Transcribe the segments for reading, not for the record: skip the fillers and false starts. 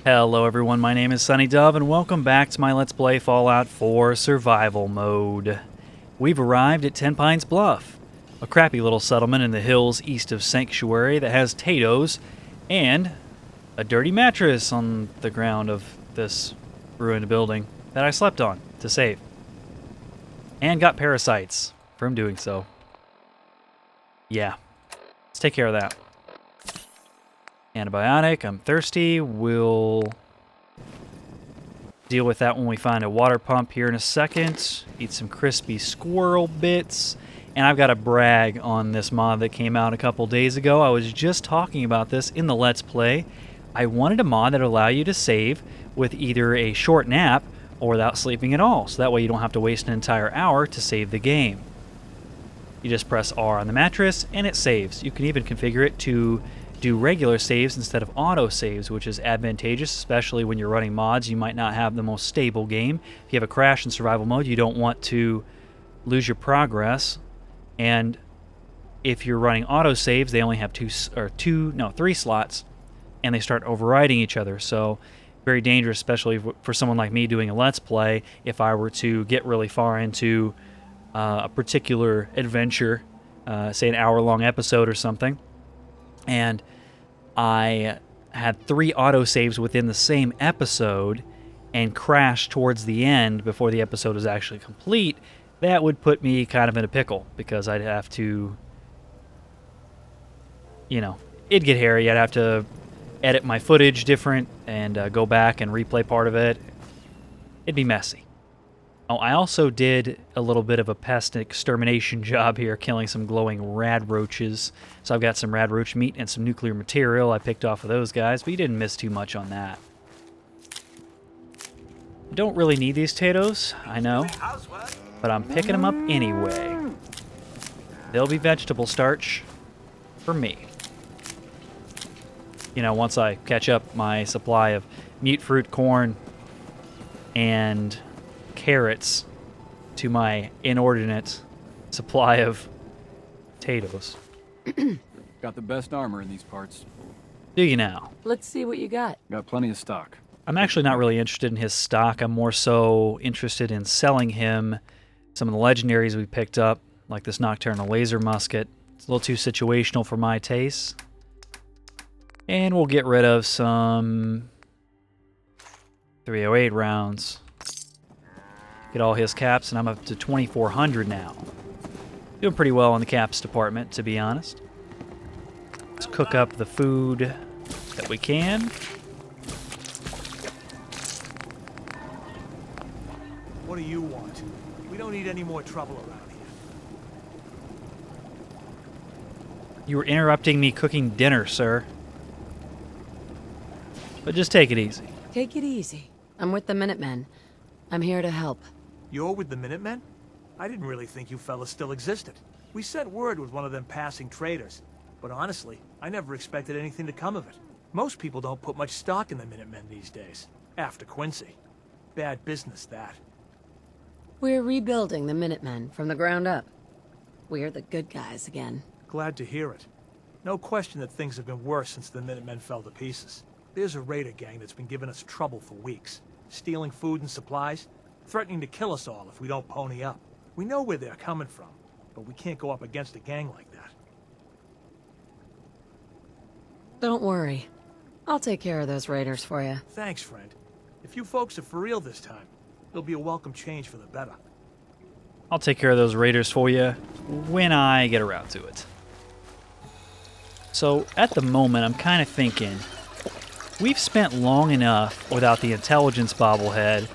Hello everyone, my name is Sunny Dove and welcome back to my Let's Play Fallout 4 Survival Mode. We've arrived at Ten Pines Bluff, a crappy little settlement in the hills east of Sanctuary that has potatoes and a dirty mattress on the ground of this ruined building that I slept on to save. And got parasites from doing so. Yeah, let's take care of that. Antibiotic, I'm thirsty. We'll deal with that when we find a water pump here in a second. Eat some crispy squirrel bits. And I've got to brag on this mod that came out a couple days ago. I was just talking about this in the Let's Play. I wanted a mod that would allow you to save with either a short nap or without sleeping at all. So that way you don't have to waste an entire hour to save the game. You just press R on the mattress and it saves. You can even configure it to do regular saves instead of auto saves, which is advantageous, especially when you're running mods. You might not have the most stable game. If you have a crash in survival mode, you don't want to lose your progress. And if you're running auto saves, they only have three slots, and they start overriding each other. So very dangerous, especially for someone like me doing a Let's Play. If I were to get really far into a particular adventure, say an hour-long episode or something, and I had 3 autosaves within the same episode and crashed towards the end before the episode was actually complete, that would put me kind of in a pickle because I'd have to, it'd get hairy. I'd have to edit my footage different and go back and replay part of it. It'd be messy. Oh, I also did a little bit of a pest extermination job here, killing some glowing rad roaches. So I've got some rad roach meat and some nuclear material I picked off of those guys, but you didn't miss too much on that. Don't really need these potatoes, I know, but I'm picking them up anyway. They'll be vegetable starch for me. Once I catch up my supply of mute fruit corn and carrots to my inordinate supply of potatoes. Got the best armor in these parts. Do you now? Let's see what you got. Got plenty of stock. I'm actually not really interested in his stock. I'm more so interested in selling him some of the legendaries we picked up, like this Nocturnal Laser Musket. It's a little too situational for my taste. And we'll get rid of some 308 rounds. Get all his caps, and I'm up to 2,400 now. Doing pretty well in the caps department, to be honest. Let's cook up the food that we can. What do you want? We don't need any more trouble around here. You were interrupting me cooking dinner, sir. But just take it easy. Take it easy. I'm with the Minutemen. I'm here to help. You're with the Minutemen? I didn't really think you fellas still existed. We sent word with one of them passing traders. But honestly, I never expected anything to come of it. Most people don't put much stock in the Minutemen these days. After Quincy. Bad business, that. We're rebuilding the Minutemen from the ground up. We're the good guys again. Glad to hear it. No question that things have been worse since the Minutemen fell to pieces. There's a raider gang that's been giving us trouble for weeks. Stealing food and supplies, threatening to kill us all if we don't pony up. We know where they're coming from, but we can't go up against a gang like that. Don't worry. I'll take care of those raiders for you. Thanks, friend. If you folks are for real this time, it'll be a welcome change for the better. I'll take care of those raiders for you when I get around to it. So, at the moment, I'm kind of thinking, we've spent long enough without the intelligence bobblehead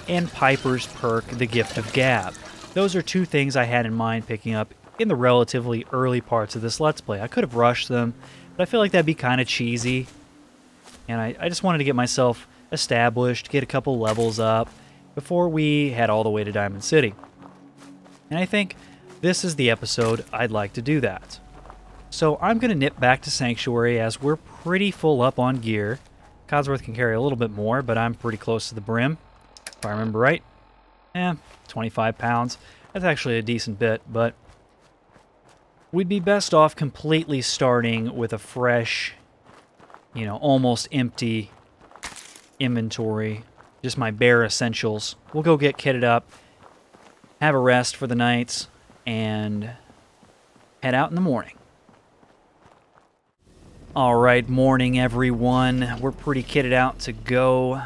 and Piper's perk, the Gift of Gab. Those are 2 things I had in mind picking up in the relatively early parts of this Let's Play. I could have rushed them, but I feel like that'd be kind of cheesy. And I just wanted to get myself established, get a couple levels up, before we head all the way to Diamond City. And I think this is the episode I'd like to do that. So I'm going to nip back to Sanctuary as we're pretty full up on gear. Codsworth can carry a little bit more, but I'm pretty close to the brim, if I remember right. 25 pounds. That's actually a decent bit, but we'd be best off completely starting with a fresh, almost empty inventory. Just my bare essentials. We'll go get kitted up, have a rest for the night, and head out in the morning. Alright, morning everyone. We're pretty kitted out to go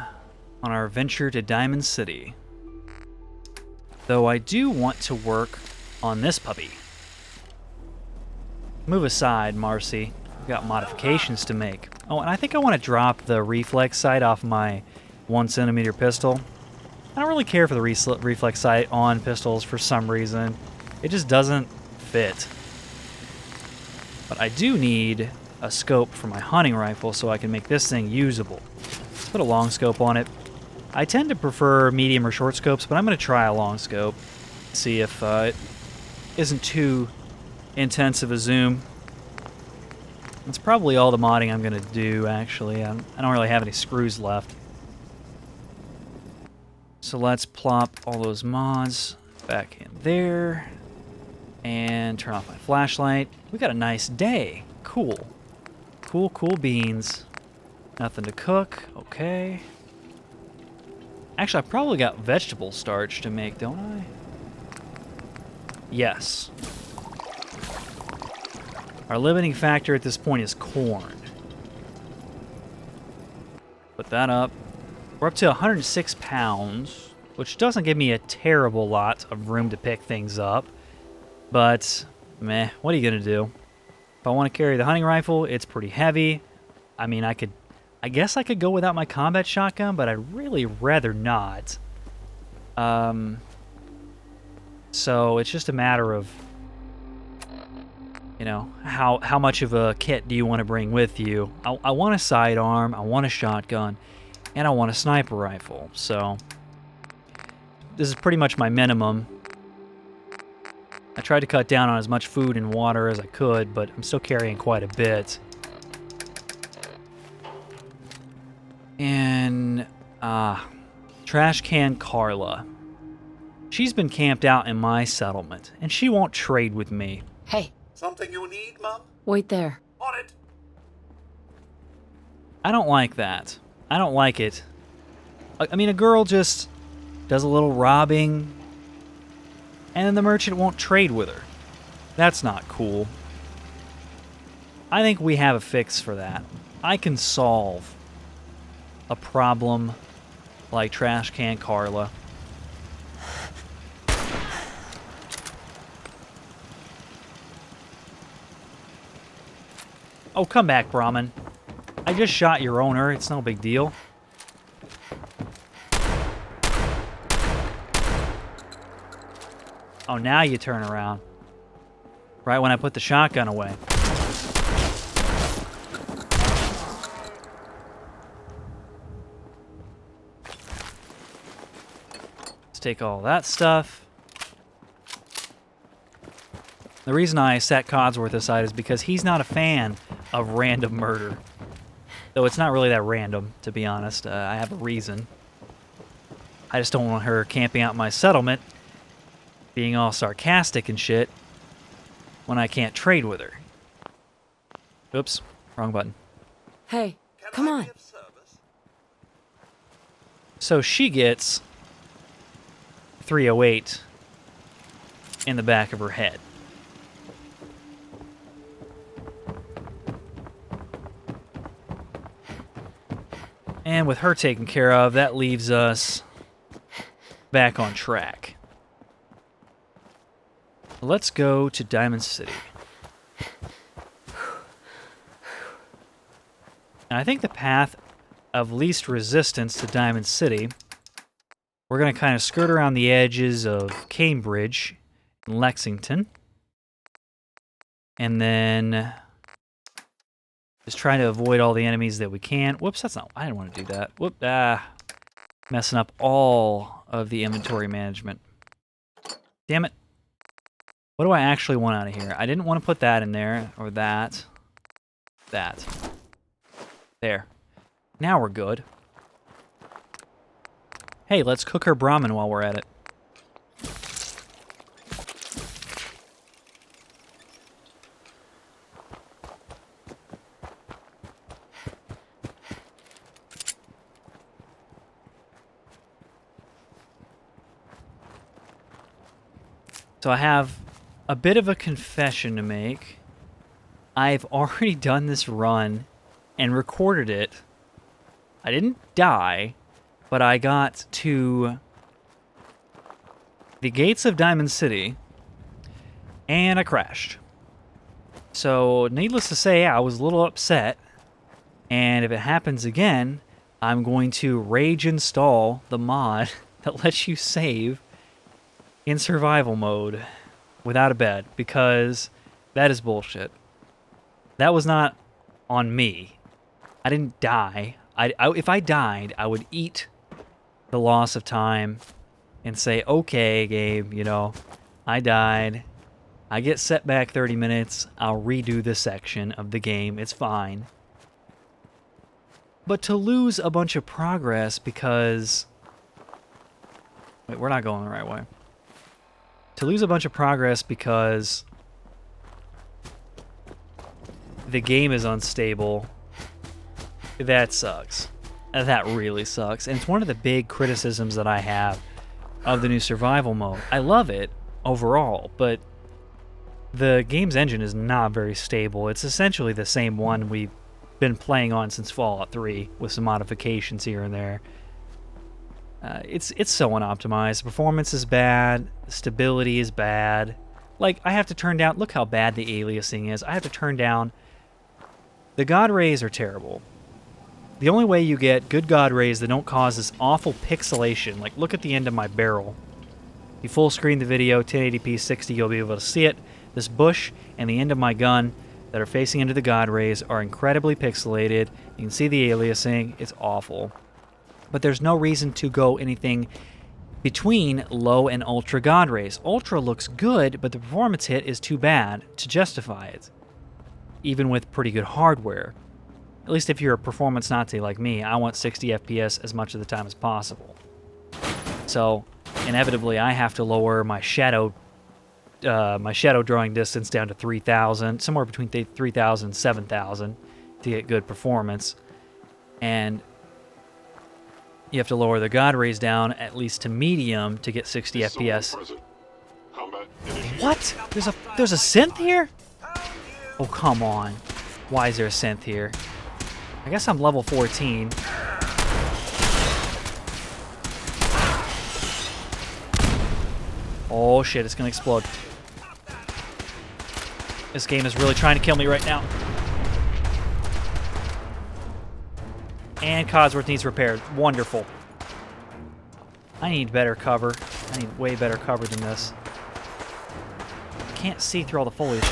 on our venture to Diamond City. Though I do want to work on this puppy. Move aside, Marcy. We've got modifications to make. Oh, and I think I want to drop the reflex sight off my 1cm pistol. I don't really care for the reflex sight on pistols for some reason. It just doesn't fit. But I do need a scope for my hunting rifle so I can make this thing usable. Let's put a long scope on it. I tend to prefer medium or short scopes, but I'm going to try a long scope. See if it isn't too intense of a zoom. That's probably all the modding I'm going to do, actually. I don't really have any screws left. So let's plop all those mods back in there. And turn off my flashlight. We got a nice day. Cool. Cool beans. Nothing to cook. Okay. Actually, I probably got vegetable starch to make, don't I? Yes. Our limiting factor at this point is corn. Put that up. We're up to 106 pounds, which doesn't give me a terrible lot of room to pick things up. But, meh, what are you going to do? If I want to carry the hunting rifle, it's pretty heavy. I mean, I guess I could go without my combat shotgun, but I'd really rather not. So it's just a matter of, you know, how much of a kit do you want to bring with you? I want a sidearm, I want a shotgun, and I want a sniper rifle. So this is pretty much my minimum. I tried to cut down on as much food and water as I could, but I'm still carrying quite a bit. And, Trashcan Carla. She's been camped out in my settlement, and she won't trade with me. Hey. Something you need, Mum? Wait there. On it. I don't like that. I don't like it. I mean, a girl just does a little robbing, and then the merchant won't trade with her. That's not cool. I think we have a fix for that. I can solve a problem like Trashcan Carla. Oh, come back, Brahmin. I just shot your owner. It's no big deal. Oh, now you turn around. Right when I put the shotgun away. Let's take all that stuff. The reason I set Codsworth aside is because he's not a fan of random murder. Though it's not really that random, to be honest. I have a reason. I just don't want her camping out my settlement, being all sarcastic and shit, when I can't trade with her. Oops, wrong button. Hey, come on. So she gets 308 in the back of her head. And with her taken care of, that leaves us back on track. Let's go to Diamond City. And I think the path of least resistance to Diamond City, we're going to kind of skirt around the edges of Cambridge and Lexington. And then just trying to avoid all the enemies that we can. Whoops, that's not... I didn't want to do that. Whoop, messing up all of the inventory management. Damn it. What do I actually want out of here? I didn't want to put that in there, or that. That. There. Now we're good. Hey, let's cook her Brahmin while we're at it. So I have a bit of a confession to make. I've already done this run and recorded it. I didn't die, but I got to the gates of Diamond City, and I crashed. So, needless to say, I was a little upset, and if it happens again, I'm going to rage install the mod that lets you save in survival mode without a bed, because that is bullshit. That was not on me. I didn't die. If I died, I would eat the loss of time and say, okay, Gabe, you know, I died. I get set back 30 minutes. I'll redo this section of the game. It's fine. But to lose a bunch of progress because... Wait, we're not going the right way. To lose a bunch of progress because the game is unstable, that sucks. That really sucks. And it's one of the big criticisms that I have of the new survival mode. I love it overall, but the game's engine is not very stable. It's essentially the same one we've been playing on since Fallout 3 with some modifications here and there. It's so unoptimized. Performance is bad. Stability is bad. Like, I have to turn down... Look how bad the aliasing is. I have to turn down... The God rays are terrible. The only way you get good God rays that don't cause this awful pixelation... Like, look at the end of my barrel. You full screen the video, 1080p 60, you'll be able to see it. This bush and the end of my gun that are facing into the God rays are incredibly pixelated. You can see the aliasing. It's awful. But there's no reason to go anything between low and ultra God rays. Ultra looks good, but the performance hit is too bad to justify it, even with pretty good hardware. At least if you're a performance Nazi like me, I want 60 FPS as much of the time as possible. So, inevitably, I have to lower my shadow drawing distance down to 3,000, somewhere between 3,000 and 7,000 to get good performance. And you have to lower the God rays down at least to medium to get 60 FPS. What? There's a synth here? Oh, come on. Why is there a synth here? I guess I'm level 14. Oh shit, it's gonna explode. This game is really trying to kill me right now. And Codsworth needs repaired. Wonderful. I need better cover. I need way better cover than this. I can't see through all the foliage.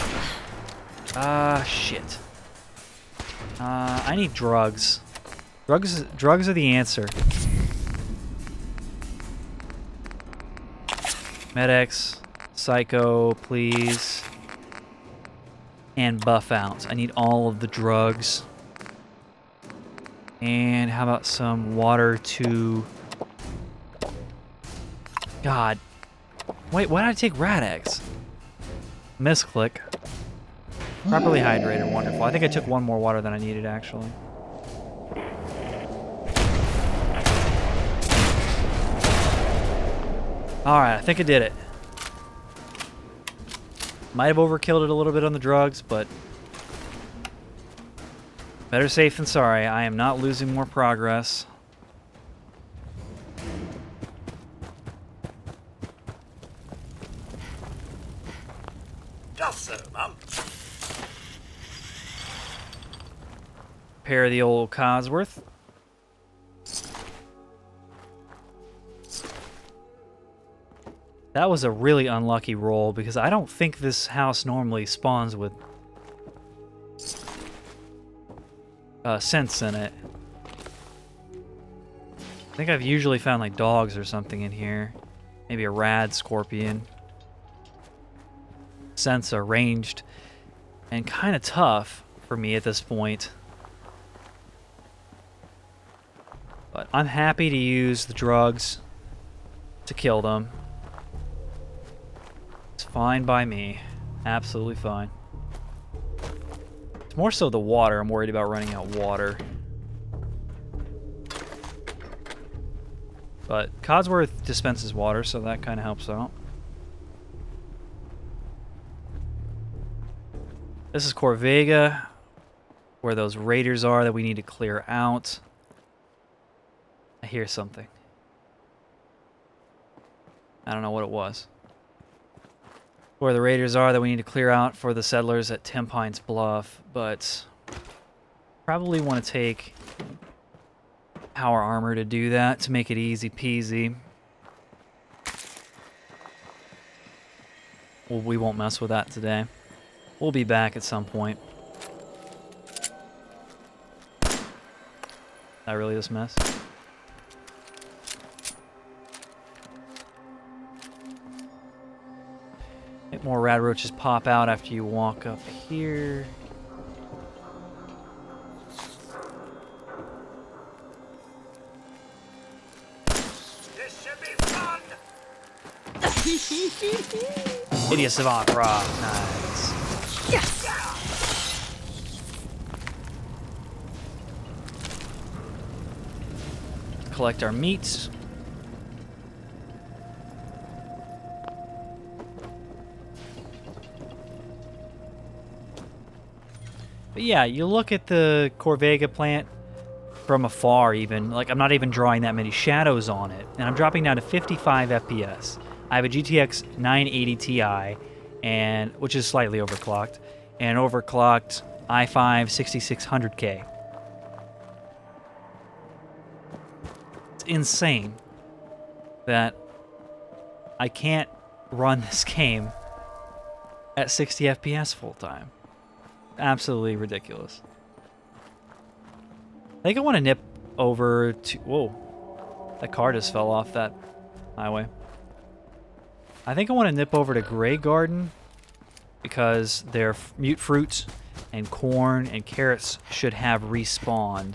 Shit. I need drugs. Drugs are the answer. Med-X, Psycho, please. And buff outs. I need all of the drugs. And how about some water to... God. Wait, why did I take Rad-X? Misclick. Properly hydrated, wonderful. I think I took one more water than I needed, actually. Alright, I think I did it. Might have overkilled it a little bit on the drugs, but... better safe than sorry. I am not losing more progress. Just so, Mum. Repair the old Codsworth. That was a really unlucky roll because I don't think this house normally spawns with scents in it. I think I've usually found like dogs or something in here. Maybe a rad scorpion. Scents are ranged and kind of tough for me at this point. But I'm happy to use the drugs to kill them. It's fine by me. Absolutely fine. It's more so the water. I'm worried about running out of water. But Codsworth dispenses water, so that kind of helps out. This is Corvega, where those raiders are that we need to clear out. I hear something. I don't know what it was. Where the raiders are that we need to clear out for the settlers at Ten Pines Bluff, but probably want to take power armor to do that to make it easy peasy. Well, we won't mess with that today. We'll be back at some point. Not really this mess. Make more rad roaches pop out after you walk up here. This should be fun! Hideous of Opera. Nice. Collect our meats. But yeah, you look at the Corvega plant from afar even. Like, I'm not even drawing that many shadows on it. And I'm dropping down to 55 FPS. I have a GTX 980 Ti, and which is slightly overclocked, and overclocked i5 6600K. It's insane that I can't run this game at 60 FPS full time. Absolutely ridiculous. I think I want to nip over to... Whoa. That car just fell off that highway. I think I want to nip over to Grey Garden because their mute fruit and corn and carrots should have respawned.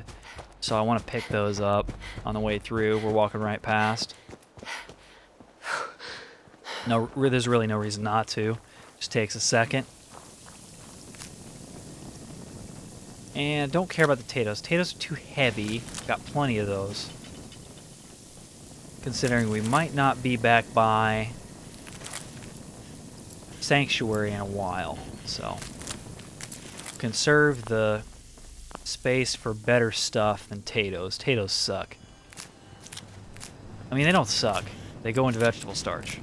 So I want to pick those up on the way through. We're walking right past. No, there's really no reason not to. Just takes a second. And don't care about the potatoes. Potatoes are too heavy. Got plenty of those. Considering we might not be back by Sanctuary in a while. So, conserve the space for better stuff than potatoes. Potatoes suck. I mean, they don't suck. They go into vegetable starch.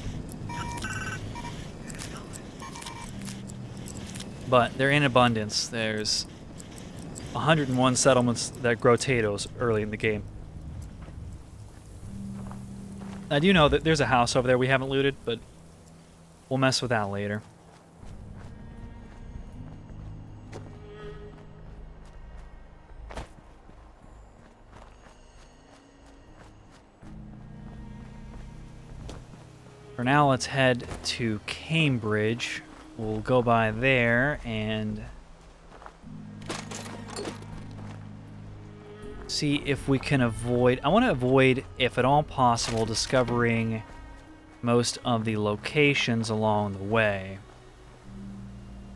But they're in abundance. There's 101 settlements that grow potatoes early in the game. I do know that there's a house over there we haven't looted, but we'll mess with that later. For now, let's head to Cambridge. We'll go by there and see if we can avoid... I want to avoid, if at all possible, discovering most of the locations along the way.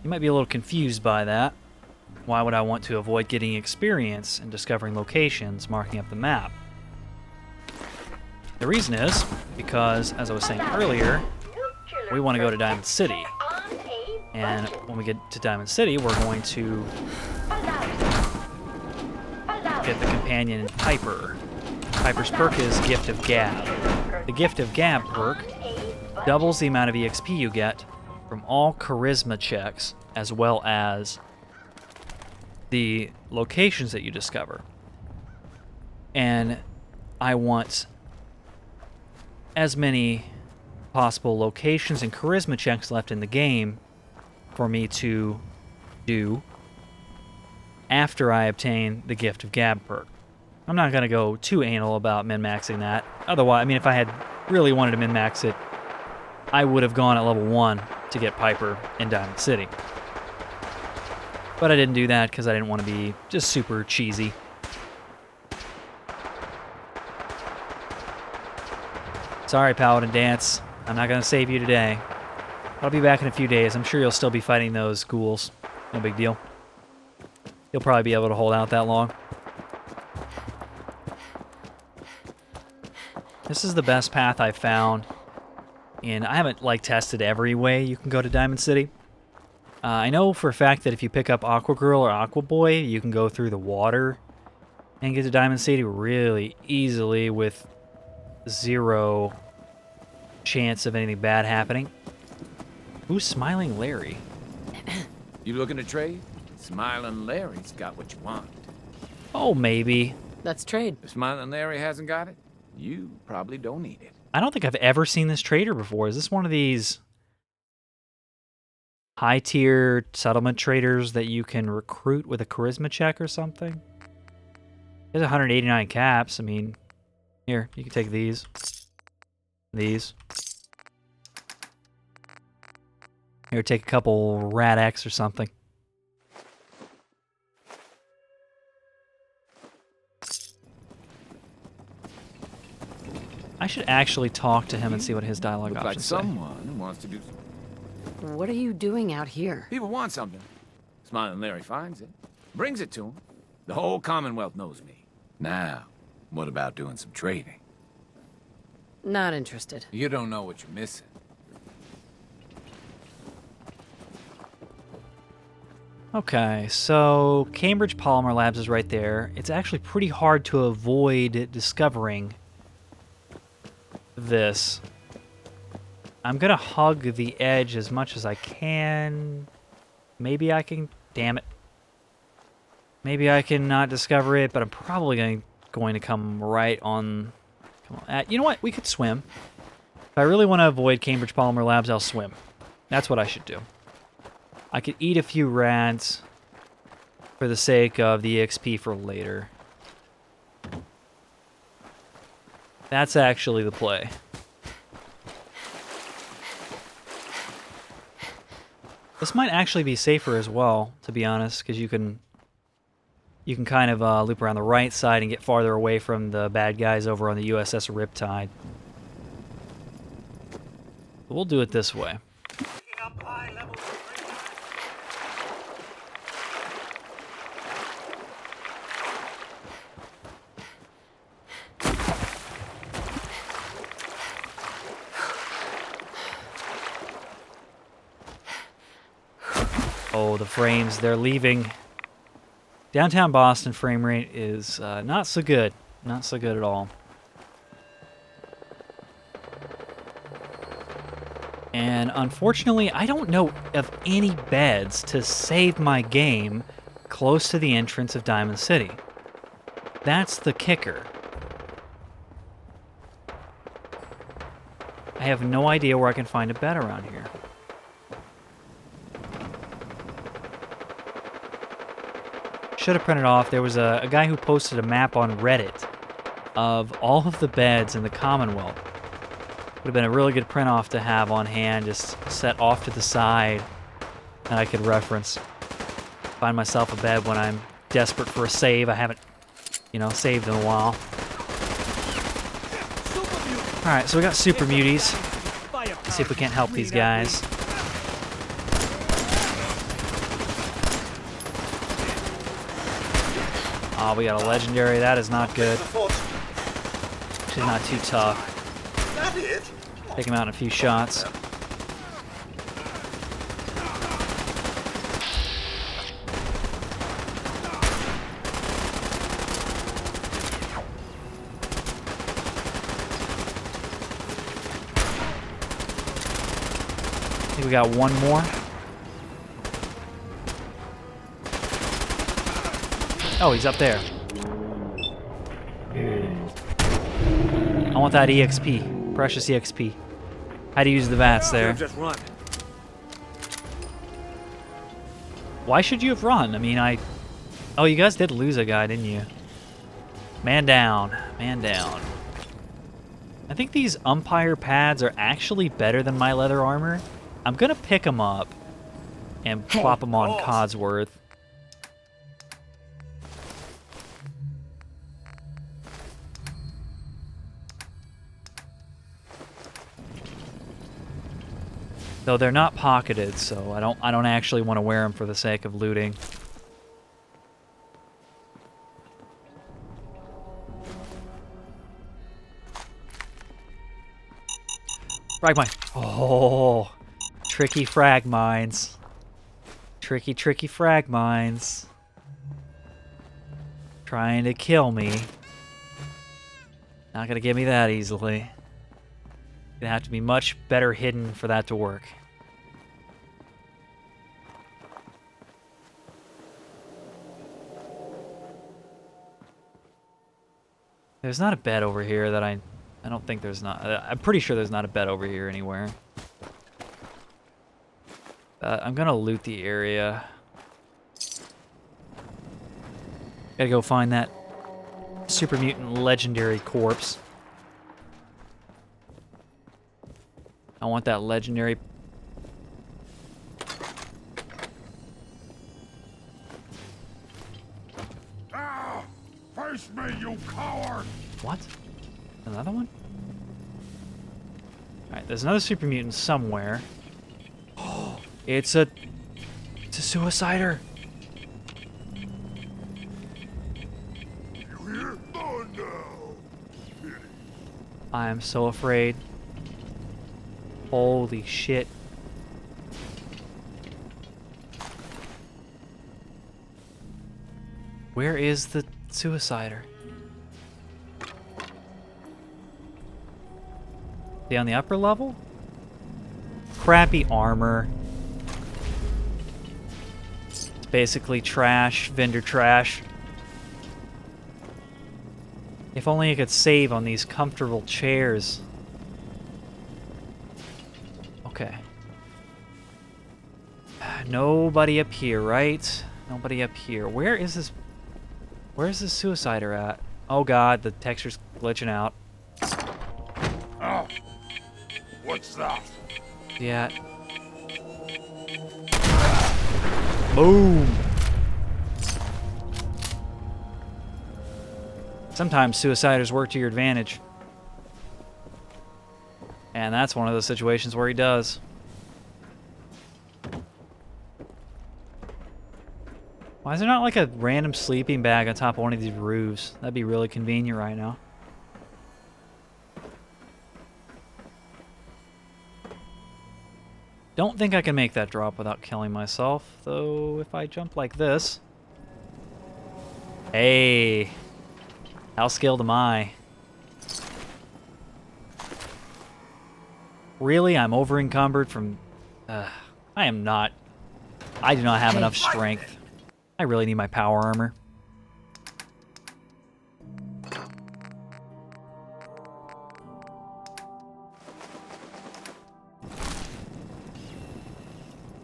You might be a little confused by that. Why would I want to avoid getting experience and discovering locations, marking up the map? The reason is because, as I was saying earlier, we want to go to Diamond City. And when we get to Diamond City, we're going to get the companion Piper. Piper's perk is Gift of Gab. The Gift of Gab perk doubles the amount of EXP you get from all charisma checks, as well as the locations that you discover. And I want as many possible locations and charisma checks left in the game for me to do after I obtain the Gift of Gab perk. I'm not going to go too anal about min-maxing that. Otherwise, I mean, if I had really wanted to min-max it, I would have gone at level 1 to get Piper in Diamond City. But I didn't do that because I didn't want to be just super cheesy. Sorry, Paladin Dance. I'm not going to save you today. I'll be back in a few days. I'm sure you'll still be fighting those ghouls. No big deal. You'll probably be able to hold out that long. This is the best path I've found. And I haven't, like, tested every way you can go to Diamond City. I know for a fact that if you pick up Aqua Girl or Aqua Boy, you can go through the water and get to Diamond City really easily with 0 chance of anything bad happening. Who's Smiling Larry? You looking to trade? Smiling Larry's got what you want. Oh, maybe. Let's trade. If Smiling Larry hasn't got it, you probably don't need it. I don't think I've ever seen this trader before. Is this one of these high-tier settlement traders that you can recruit with a charisma check or something? There's 189 caps. I mean, here, you can take these. These. Here, take a couple Rat X or something. I should actually talk to him and see what his dialogue Look like options say. someone who wants to do something. What are you doing out here? People want something. Smiling Larry finds it, brings it to him. The whole Commonwealth knows me. Now, what about doing some trading? Not interested. You don't know what you're missing. Okay, so Cambridge Polymer Labs is right there. It's actually pretty hard to avoid discovering this. I'm gonna hug the edge as much as I can. Maybe I can... Damn it. Maybe I can not discover it, but I'm probably going to come right on... you know what? We could swim. If I really want to avoid Cambridge Polymer Labs, I'll swim. That's what I should do. I could eat a few rats for the sake of the XP for later. That's actually the play. This might actually be safer as well, to be honest, because you can kind of loop around the right side and get farther away from the bad guys over on the USS Riptide. But we'll do it this way. Oh, the frames, they're leaving. Downtown Boston frame rate is not so good. Not so good at all. And unfortunately, I don't know of any beds to save my game close to the entrance of Diamond City. That's the kicker. I have no idea where I can find a bed around here. Should have printed off. There was a guy who posted a map on Reddit of all of the beds in the Commonwealth. Would have been a really good print off to have on hand, just set off to the side that I could reference. Find myself a bed when I'm desperate for a save. I haven't, saved in a while. Alright, so we got super muties. Let's see if we can't help these guys. Oh, we got a legendary. That is not good. She's not too tough. Take him out in a few shots. I think we got one more. Oh, he's up there. I want that EXP. Precious EXP. How to use the VATS there. Just run. Why should you have run? I mean, Oh, you guys did lose a guy, didn't you? Man down. Man down. I think these umpire pads are actually better than my leather armor. I'm gonna pick them up and plop them on Codsworth. Though they're not pocketed, so I don't actually want to wear them for the sake of looting. Frag mine. Oh, tricky frag mines. Tricky, tricky frag mines. Trying to kill me. Not gonna get me that easily. Gonna have to be much better hidden for that to work. There's not a bed over here that I don't think there's not. I'm pretty sure there's not a bed over here anywhere. I'm gonna loot the area. Gotta go find that super mutant legendary corpse. I want that legendary. Face me, you coward! What? Another one? Alright, there's another super mutant somewhere. Oh, it's a suicider. You hear? Oh no! I am so afraid. Holy shit. Where is the suicider? Is he on the upper level? Crappy armor. It's basically trash, vendor trash. If only I could save on these comfortable chairs. Okay. Nobody up here, right? Nobody up here. Where is this? Where's the suicider at? Oh god, the texture's glitching out. Oh, what's that? Yeah. Boom. Sometimes suiciders work to your advantage. And that's one of those situations where he does. Why is there not like a random sleeping bag on top of one of these roofs? That'd be really convenient right now. Don't think I can make that drop without killing myself, though if I jump like this... Hey! How skilled am I? Really? I'm over encumbered from... I am not... I do not have enough strength. I really need my power armor.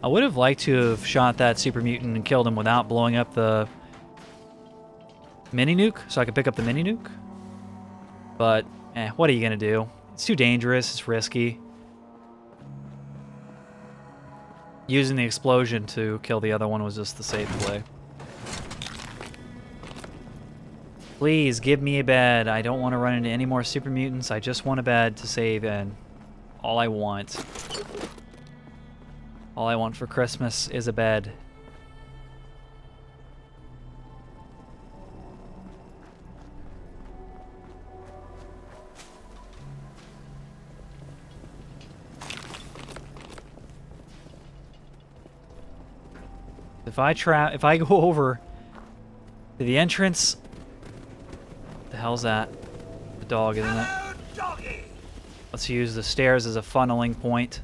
I would have liked to have shot that super mutant and killed him without blowing up the mini nuke, so I could pick up the mini nuke. But, what are you gonna do? It's too dangerous, it's risky. Using the explosion to kill the other one was just the safe play. Please, give me a bed. I don't want to run into any more super mutants. I just want a bed to save in. All I want. All I want for Christmas is a bed. If I go over to the entrance, what the hell's that? The dog, isn't it? Let's use the stairs as a funneling point.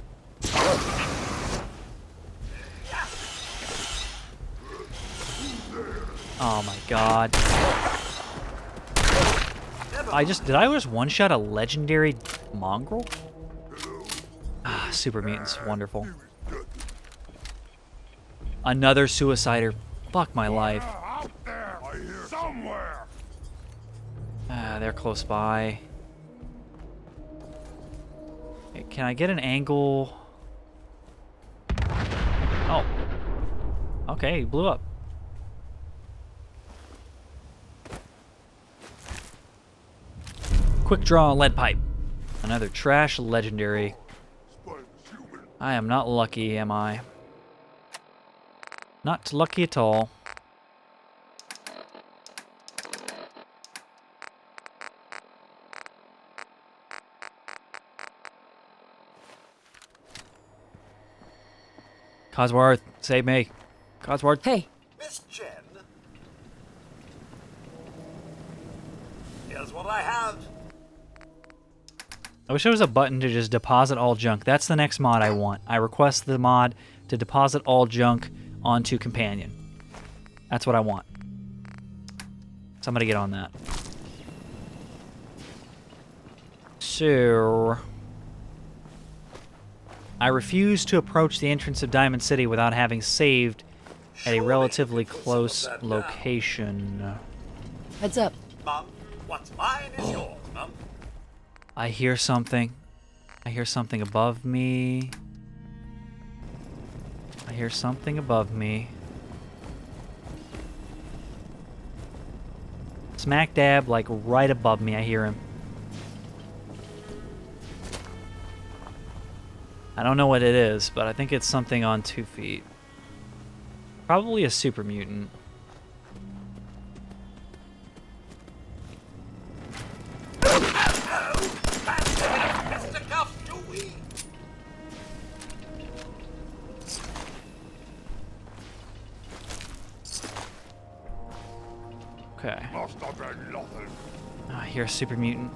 Oh my god. Did I just one-shot a legendary mongrel? Ah, super mutants, wonderful. Another suicider. Fuck my life. Out there, somewhere. Ah, they're close by. Okay, can I get an angle? Oh. Okay, he blew up. Quick draw lead pipe. Another trash legendary. I am not lucky, am I? Not lucky at all. Cosworth, save me. Codsworth. Hey, Miss Chen, here's what I have. I wish there was a button to just deposit all junk. That's the next mod I want. I request the mod to deposit all junk onto Companion. That's what I want. Somebody get on that. So... I refuse to approach the entrance of Diamond City without having saved at a relatively close location. heads up. Mum, what's mine is yours, Mum. I hear something. I hear something above me. I hear something above me. Smack dab, like right above me, I hear him. I don't know what it is, but I think it's something on 2 feet. Probably a super mutant. Fisticuffs, do we? Okay. Must have been nothing. I hear a super mutant.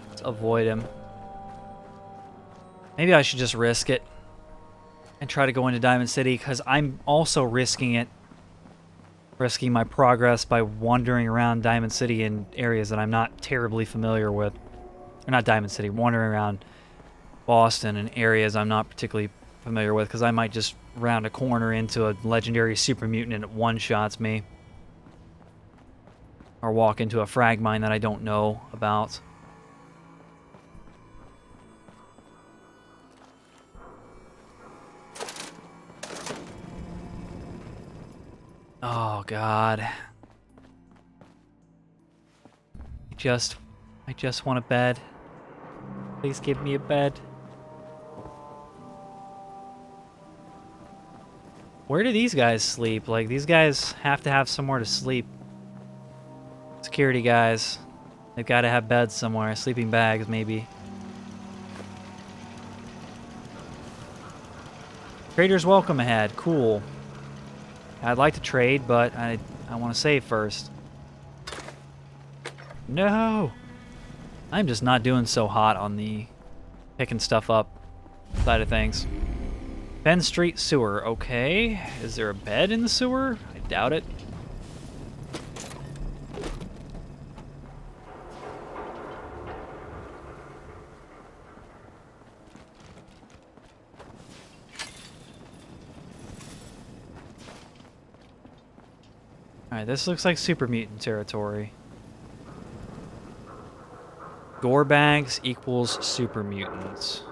Let's avoid him. Maybe I should just risk it and try to go into Diamond City, because I'm also risking it. Risking my progress by wandering around Diamond City in areas that I'm not terribly familiar with. Or not Diamond City, wandering around Boston in areas I'm not particularly familiar with, because I might just round a corner into a legendary super mutant and it one-shots me. Or walk into a frag mine that I don't know about. Oh God. I just want a bed. Please give me a bed. Where do these guys sleep? Like, these guys have to have somewhere to sleep. Security guys. They've got to have beds somewhere. Sleeping bags, maybe. Traders welcome ahead. Cool. I'd like to trade, but I want to save first. No! I'm just not doing so hot on the picking stuff up side of things. Penn Street sewer. Okay. Is there a bed in the sewer? I doubt it. Alright, this looks like super mutant territory. Gore bags equals super mutants.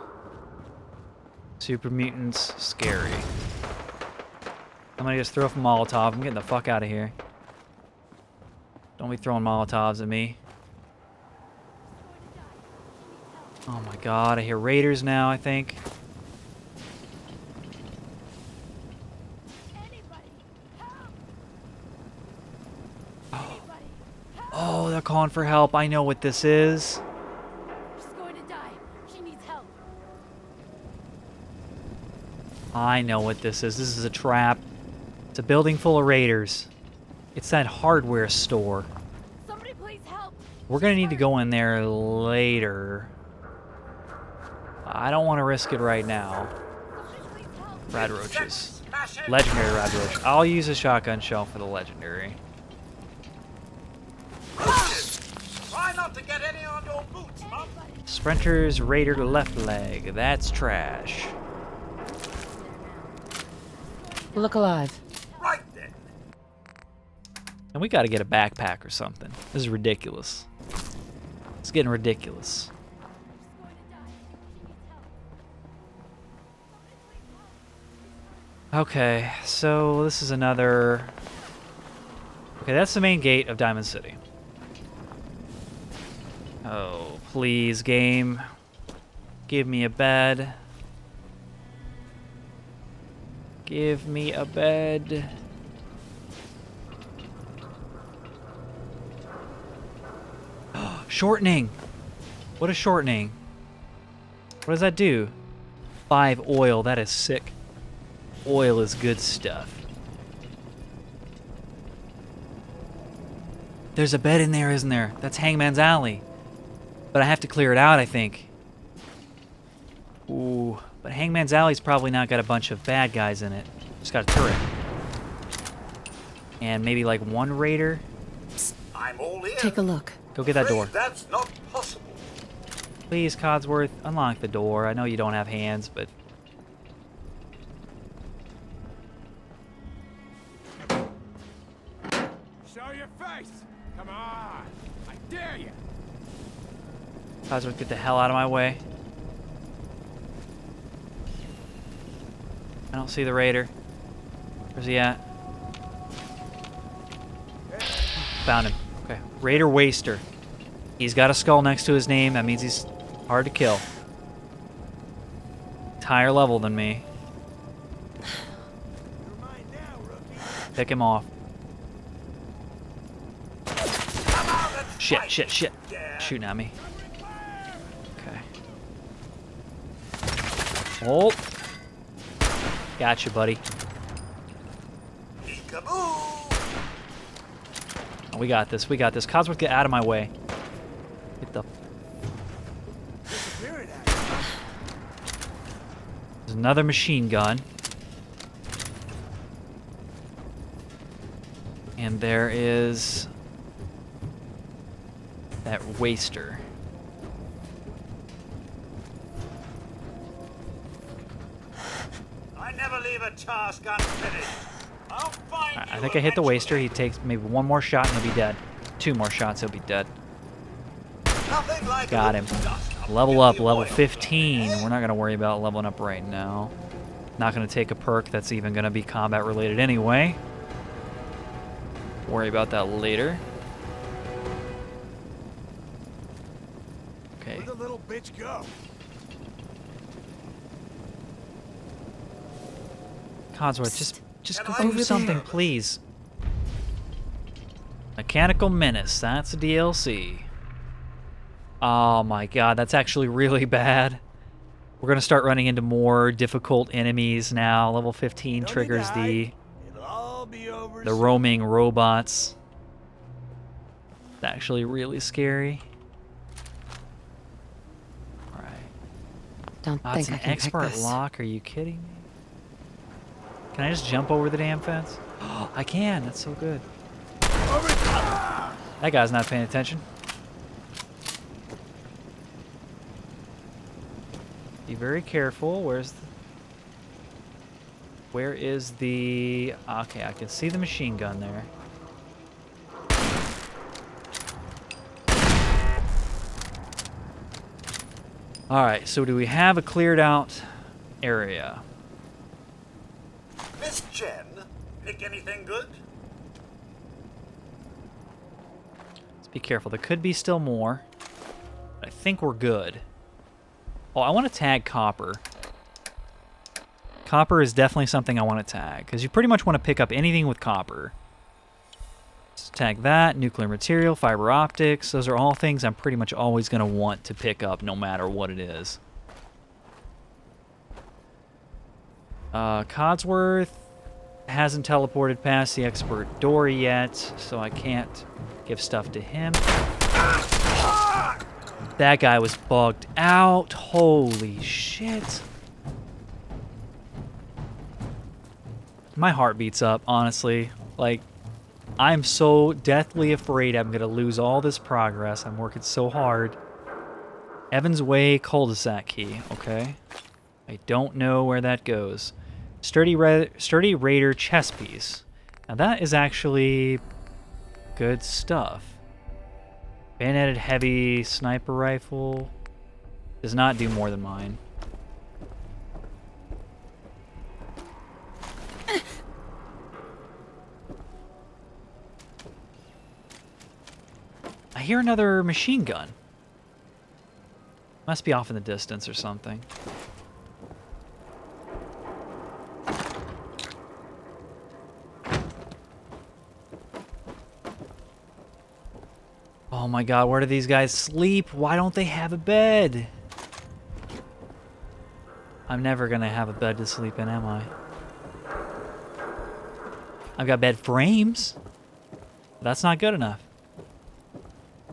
Super mutants, scary. Somebody just throw a Molotov. I'm getting the fuck out of here. Don't be throwing Molotovs at me. Oh my God, I hear raiders now, I think. Oh, they're calling for help. I know what this is. She's going to die. She needs help. I know what this is. This is a trap. It's a building full of raiders. It's that hardware store. Somebody please help. We're gonna need to go in there later. I don't want to risk it right now. Somebody please help. Rad roaches. Smash it. Legendary rad roach. I'll use a shotgun shell for the legendary. Try not to get any on your boots, Mum. Sprinter's raider left leg. That's trash. Look alive. Right then. And we gotta get a backpack or something. This is ridiculous. It's getting ridiculous. Okay, so this is another... Okay, that's the main gate of Diamond City. Oh, please, game. Give me a bed. Give me a bed. Shortening! What a shortening. What does that do? 5 oil. That is sick. Oil is good stuff. There's a bed in there, isn't there? That's Hangman's Alley. But I have to clear it out, I think. Ooh. But Hangman's Alley's probably not got a bunch of bad guys in it. Just got a turret. And maybe like 1 raider. I'm all in. Take a look. Go get that door. That's not possible. Please, Codsworth, unlock the door. I know you don't have hands, but... Show your face! Come on! I dare you! Codsworth, get the hell out of my way. I don't see the raider. Where's he at? Found him. Okay. Raider Waster. He's got a skull next to his name. That means he's hard to kill. Higher level than me. Pick him off. Shit, shit, shit. Shooting at me. Okay. Oh. Gotcha, buddy. Oh, we got this. We got this. Codsworth, get out of my way. Get the... There's another machine gun. And there is... that waster. I never leave a task unfinished. I'll find I you think I hit the waster. eventually. He takes maybe 1 more shot and he'll be dead. 2 more shots, he'll be dead. Nothing like Got a him. little dust up Level in up, the level oil. 15. We're not going to worry about leveling up right now. Not going to take a perk that's even going to be combat related anyway. Worry about that later. Okay. Where'd the little bitch go? Codsworth, just Can go I do over something, there? please. Mechanical Menace. That's a DLC. Oh my god, that's actually really bad. We're going to start running into more difficult enemies now. Level 15 Don't triggers die. It'll all be over the soon. roaming robots. It's actually really scary. Alright. Don't Oh, think it's I an can pick expert this. lock. Are you kidding me? Can I just jump over the damn fence? I can. That's so good. That guy's not paying attention. Be very careful. Where is the... Okay, I can see the machine gun there. Alright, so do we have a cleared out area? Miss Jen, pick anything good? Let's be careful. There could be still more. I think we're good. Oh, I want to tag copper. Copper is definitely something I want to tag, because you pretty much want to pick up anything with copper. Let's tag that, nuclear material, fiber optics. Those are all things I'm pretty much always going to want to pick up no matter what it is. Codsworth hasn't teleported past the expert door yet, so I can't give stuff to him. That guy was bugged out. Holy shit. My heart beats up, honestly. Like, I'm so deathly afraid I'm going to lose all this progress. I'm working so hard. Evans Way cul-de-sac key. Okay. I don't know where that goes. Sturdy Raider chess piece. Now that is actually good stuff. Bayoneted heavy sniper rifle. Does not do more than mine. I hear another machine gun. Must be off in the distance or something. Oh my god, where do these guys sleep? Why don't they have a bed? I'm never gonna have a bed to sleep in, am I? I've got bed frames. That's not good enough.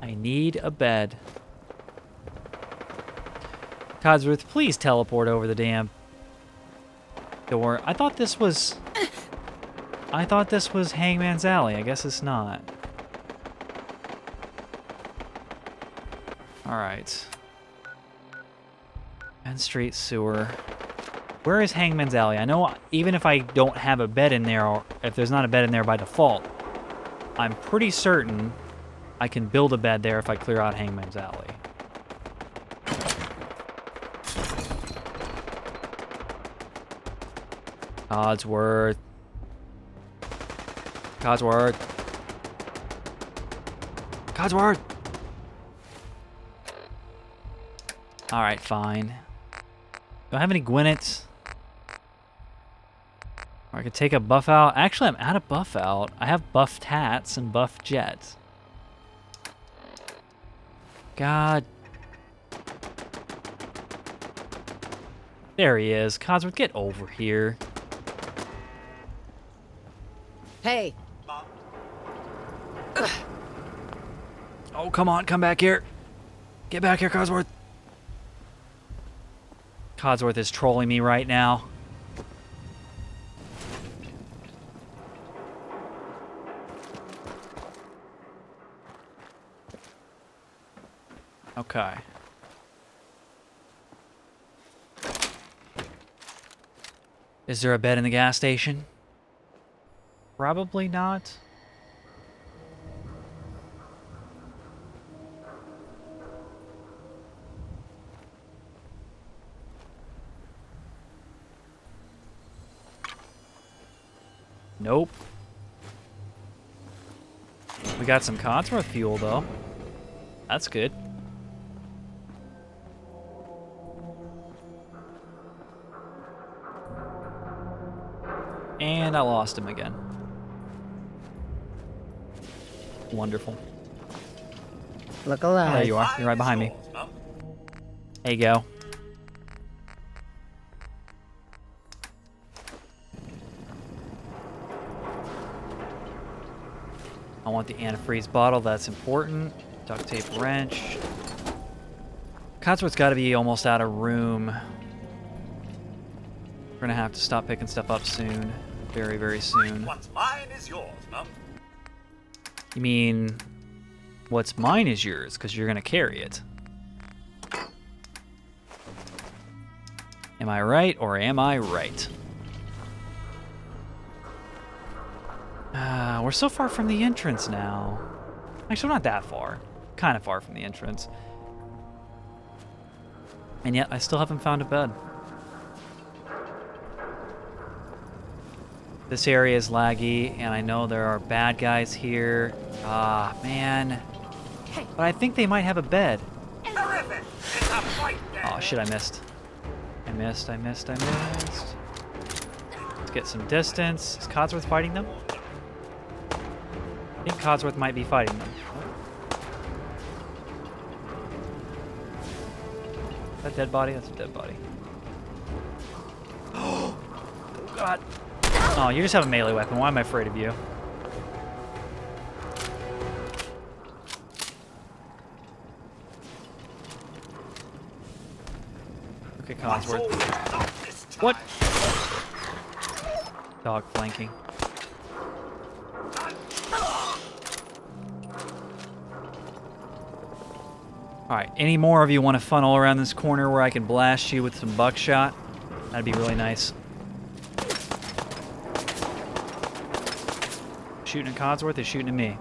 I need a bed. Codsworth, please teleport over the damn door. I thought this was Hangman's Alley. I guess it's not. Alright. Main Street Sewer. Where is Hangman's Alley? I know even if I don't have a bed in there, or if there's not a bed in there by default, I'm pretty certain I can build a bed there if I clear out Hangman's Alley. Codsworth. Codsworth. Codsworth! Alright, fine. Do I have any Gwinnets? Or I could take a buff out. Actually, I'm out of buff out. I have buffed hats and buffed jets. God. There he is. Codsworth, get over here. Hey, Oh, come on. Come back here. Get back here, Codsworth. Codsworth is trolling me right now. Okay. Is there a bed in the gas station? Probably not. Nope. We got some Codsworth fuel, though. That's good. And I lost him again. Wonderful. look Oh, alive. there you are. You're right behind me. There you go. I want the antifreeze bottle. That's important. Duct tape wrench. Codsworth's got to be almost out of room. We're going to have to stop picking stuff up soon. Very, very soon. What's mine is yours, Mum. You mean, what's mine is yours, because you're going to carry it. Am I right, or am I right? We're so far from the entrance now. Actually, we're not that far. Kind of far from the entrance. And yet, I still haven't found a bed. This area is laggy, and I know there are bad guys here. Ah, man. But I think they might have a bed. Terrific! It's a fight there. Oh, shit, I missed. I missed. Let's get some distance. Is Codsworth fighting them? I think Codsworth might be fighting them. Is that a dead body? That's a dead body. Oh, God. Oh, you just have a melee weapon. Why am I afraid of you? Okay, Codsworth. What? Dog flanking. Alright, any more of you want to funnel around this corner where I can blast you with some buckshot? That'd be really nice. Shooting at Codsworth is shooting at me.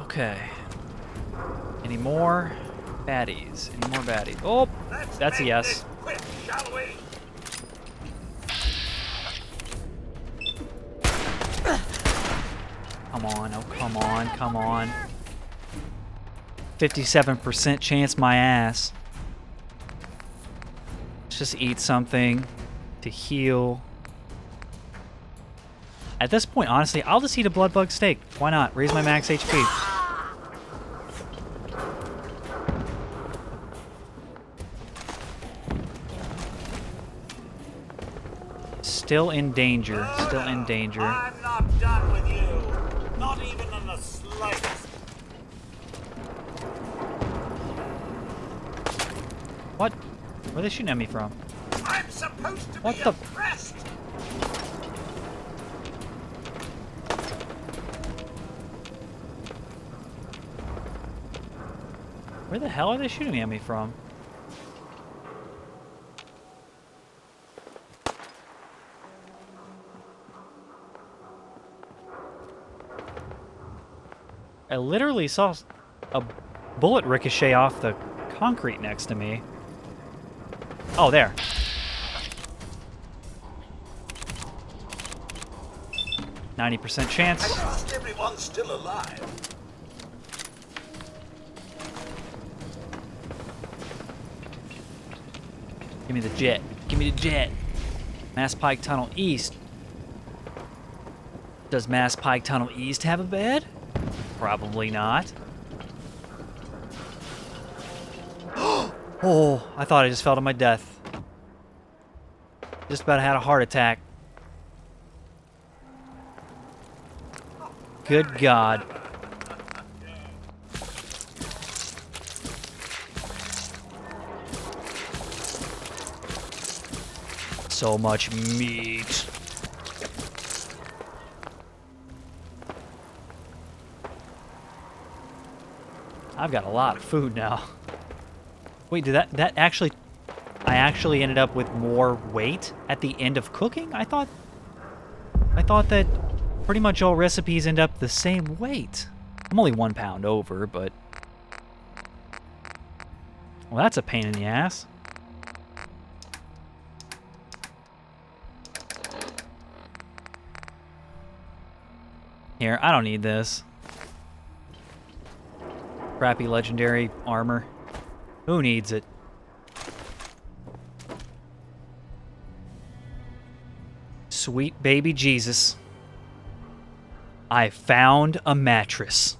Okay. Any more baddies? Any more baddies? Oh, that's a yes. Quick, shall we? Come on, oh come on, come on. 57% chance my ass. Let's just eat something to heal. At this point, honestly, I'll just eat a blood bug steak. Why not? Raise my max HP. Still in danger. Still in danger. I'm not done with you. Not even in the slightest. What? Where are they shooting at me from? I'm supposed to What be the- impressed. Where the hell are they shooting at me from? I literally saw a bullet ricochet off the concrete next to me. Oh, there. %90 chance. I trust everyone's still alive. Give me the jet. Give me the jet. Mass Pike Tunnel East. Does Mass Pike Tunnel East have a bed? Probably not. Oh, I thought I just fell to my death. Just about had a heart attack. Good God. So much meat. I've got a lot of food now. Wait, did that actually... I actually ended up with more weight at the end of cooking? I thought that pretty much all recipes end up the same weight. I'm only 1 pound over, but... Well, that's a pain in the ass. Here, I don't need this. Crappy legendary armor. Who needs it? Sweet baby Jesus. I found a mattress.